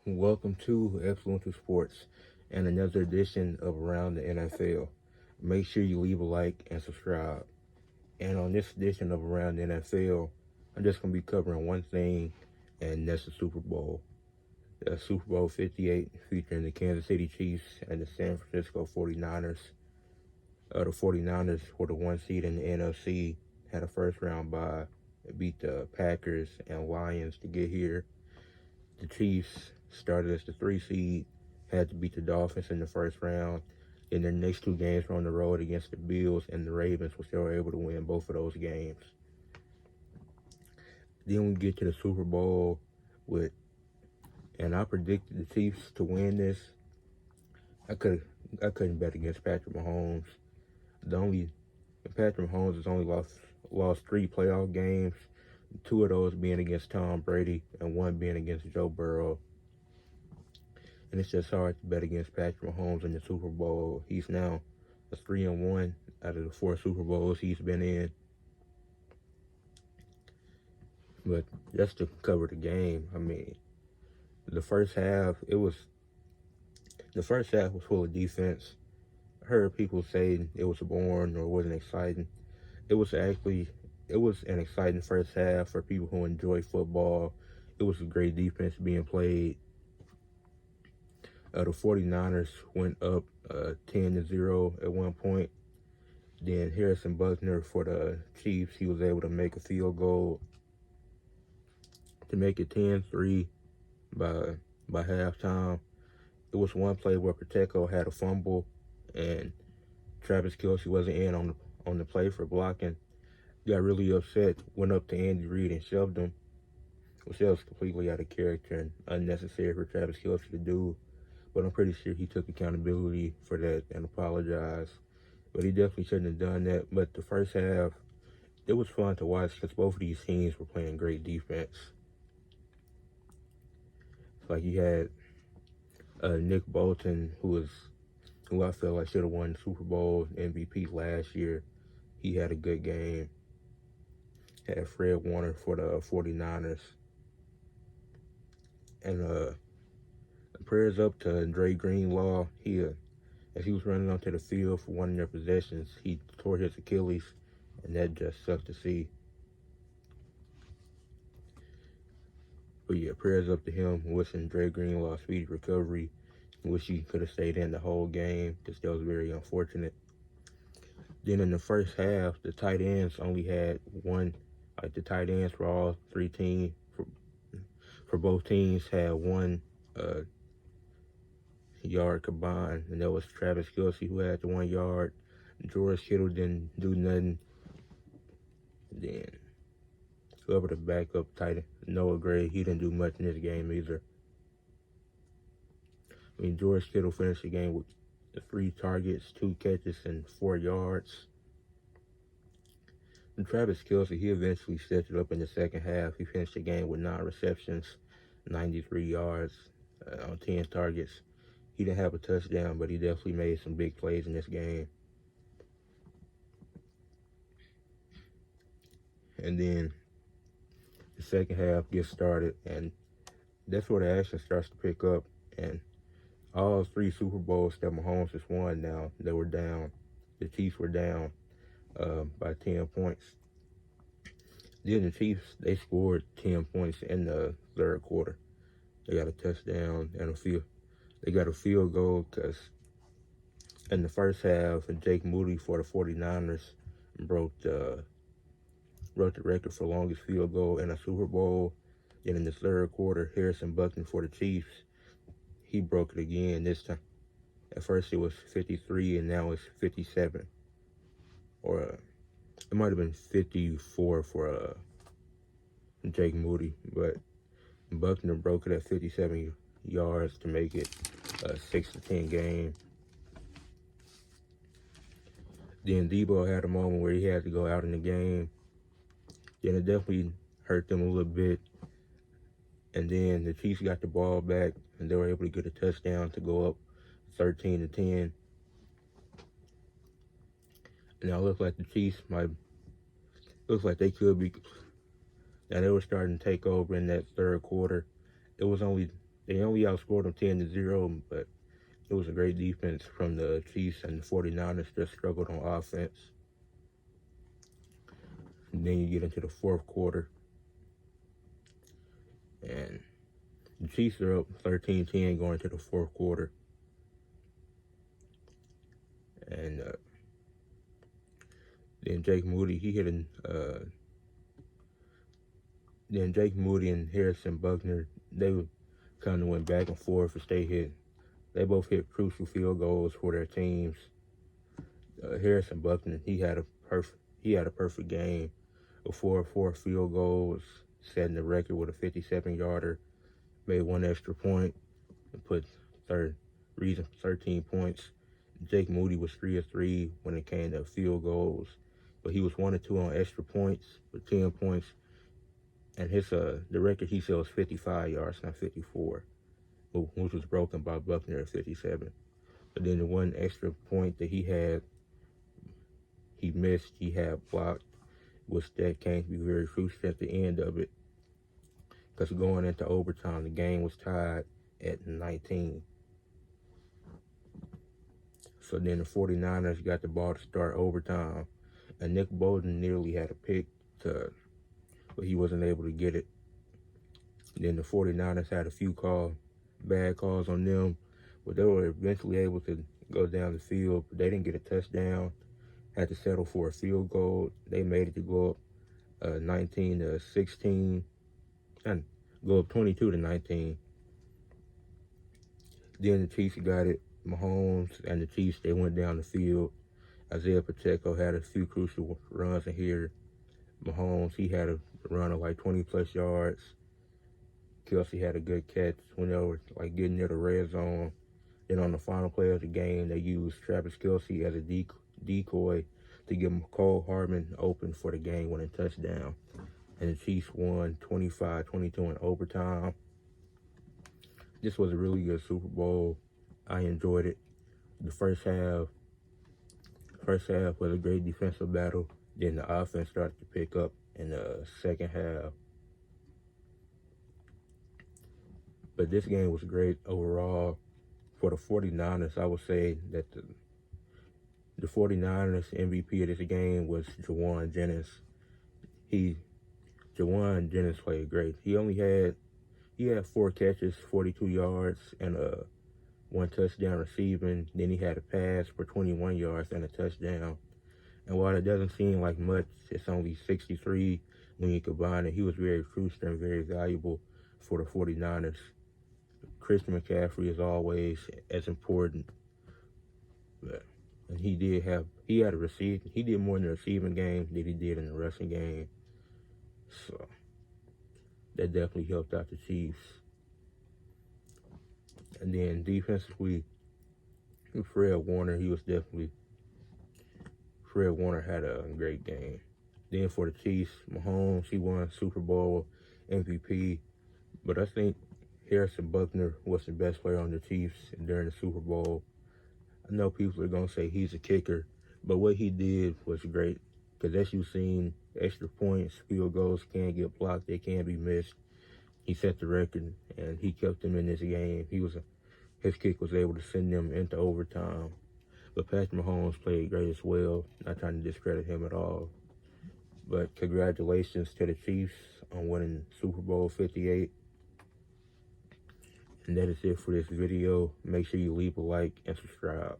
Welcome to Excellent Sports and another edition of Around the NFL. Make sure you leave a like and subscribe. And on this edition of Around the NFL, I'm just going to be covering one thing, and that's the Super Bowl. The Super Bowl 58 featuring the Kansas City Chiefs and the San Francisco 49ers. The 49ers were the one seed in the NFC, had a first round bye, beat the Packers and Lions to get here. The Chiefs started as the 3 seed, had to beat the Dolphins in the first round. In their next two games were on the road against the Bills and the Ravens, which they were able to win both of those games. Then we get to the Super Bowl and I predicted the Chiefs to win this. I couldn't bet against Patrick Mahomes. Patrick Mahomes has only lost 3 playoff games, 2 of those being against Tom Brady and 1 being against Joe Burrow. And it's just hard to bet against Patrick Mahomes in the Super Bowl. He's now a 3-1 out of the 4 Super Bowls he's been in. But just to cover the game, the first half was full of defense. I heard people say it was boring or wasn't exciting. It was an exciting first half for people who enjoy football. It was a great defense being played. The 49ers went up 10-0 at one point. Then Harrison Buckner for the Chiefs, he was able to make a field goal to make it 10-3 by halftime. It was one play where Pacheco had a fumble and Travis Kelce wasn't in on the play for blocking. Got really upset, went up to Andy Reid and shoved him, which was completely out of character and unnecessary for Travis Kelce to do. But I'm pretty sure he took accountability for that and apologized. But he definitely shouldn't have done that. But the first half, it was fun to watch because both of these teams were playing great defense. Like you had Nick Bolton, who I felt like should have won the Super Bowl MVP last year. He had a good game. Had Fred Warner for the 49ers. And prayers up to Dre Greenlaw. As he was running onto the field for one of their possessions, he tore his Achilles, and that just sucked to see. But yeah, prayers up to him, wishing Dre Greenlaw speedy recovery. Wish he could have stayed in the whole game, because that was very unfortunate. Then in the first half, the tight ends only had one. Like the tight ends for all 3 teams, for both teams, had 1 yard combined, and that was Travis Kelce who had the 1 yard. George Kittle didn't do nothing. Then whoever the backup tight end, Noah Gray, he didn't do much in this game either. George Kittle finished the game with 3 targets, 2 catches, and 4 yards. And Travis Kelce, he eventually stepped it up in the second half. He finished the game with 9 receptions, 93 yards on 10 targets. He didn't have a touchdown, but he definitely made some big plays in this game. And then the second half gets started, and that's where the action starts to pick up. And all 3 Super Bowls that Mahomes has won now, they were down. The Chiefs were down by 10 points. Then the Chiefs, they scored 10 points in the third quarter. They got a touchdown and They got a field goal because in the first half, Jake Moody for the 49ers broke the record for longest field goal in a Super Bowl. Then in the third quarter, Harrison Buckner for the Chiefs, he broke it again this time. At first it was 53 and now it's 57. Or it might have been 54 for Jake Moody, but Buckner broke it at 57 yards to make it a 6-10 game. Then Debo had a moment where he had to go out in the game. Then it definitely hurt them a little bit. And then the Chiefs got the ball back, and they were able to get a touchdown to go up 13-10. Now it looks like the Chiefs looks like they could be. Now they were starting to take over in that third quarter. It was only They only outscored them 10-0, but it was a great defense from the Chiefs, and the 49ers just struggled on offense. And then you get into the fourth quarter, and the Chiefs are up 13-10 going to the fourth quarter. And then Jake Moody, then Jake Moody and Harrison Buckner, they kind of went back and forth as they both hit crucial field goals for their teams. Harrison Buckner, he had a perfect game. A 4-4 field goals, setting the record with a 57-yarder. Made one extra point and put 13 points. Jake Moody was 3 of 3 when it came to field goals, but he was 1 of 2 on extra points with 10 points. And the record he set was 55 yards, not 54, which was broken by Buckner at 57. But then the one extra point that he missed, he had blocked, which that came to be very crucial at the end of it. Because going into overtime, the game was tied at 19. So then the 49ers got the ball to start overtime. And Nick Bolton nearly had a pick, but he wasn't able to get it. Then the 49ers had a few bad calls on them, but they were eventually able to go down the field. But they didn't get a touchdown. Had to settle for a field goal. They made it to go up 19-16 and go up 22-19. Then the Chiefs got it. Mahomes and the Chiefs, they went down the field. Isaiah Pacheco had a few crucial runs in here. Mahomes, he had a run of like 20-plus yards. Kelsey had a good catch when they were like getting near the red zone. Then on the final play of the game, they used Travis Kelsey as a decoy to give Cole Hardman open for the game-winning touchdown. And the Chiefs won 25-22 in overtime. This was a really good Super Bowl. I enjoyed it. The first half was a great defensive battle. Then the offense started to pick up in the second half. But this game was great overall. For the 49ers, I would say that the 49ers MVP of this game was Jawan Jennings. Jawan Jennings played great. He had 4 catches, 42 yards, and 1 touchdown receiving. Then he had a pass for 21 yards and a touchdown. And while it doesn't seem like much, it's only 63 when you combine it. He was very crucial and very valuable for the 49ers. Christian McCaffrey is always as important. And he did more in the receiving game than he did in the rushing game. So that definitely helped out the Chiefs. And then defensively, Fred Warner had a great game. Then for the Chiefs, Mahomes, he won Super Bowl MVP. But I think Harrison Buckner was the best player on the Chiefs during the Super Bowl. I know people are going to say he's a kicker, but what he did was great. Because as you've seen, extra points, field goals can get blocked, they can be missed. He set the record, and he kept them in this game. His kick was able to send them into overtime. But Patrick Mahomes played great as well. Not trying to discredit him at all. But congratulations to the Chiefs on winning Super Bowl 58. And that is it for this video. Make sure you leave a like and subscribe.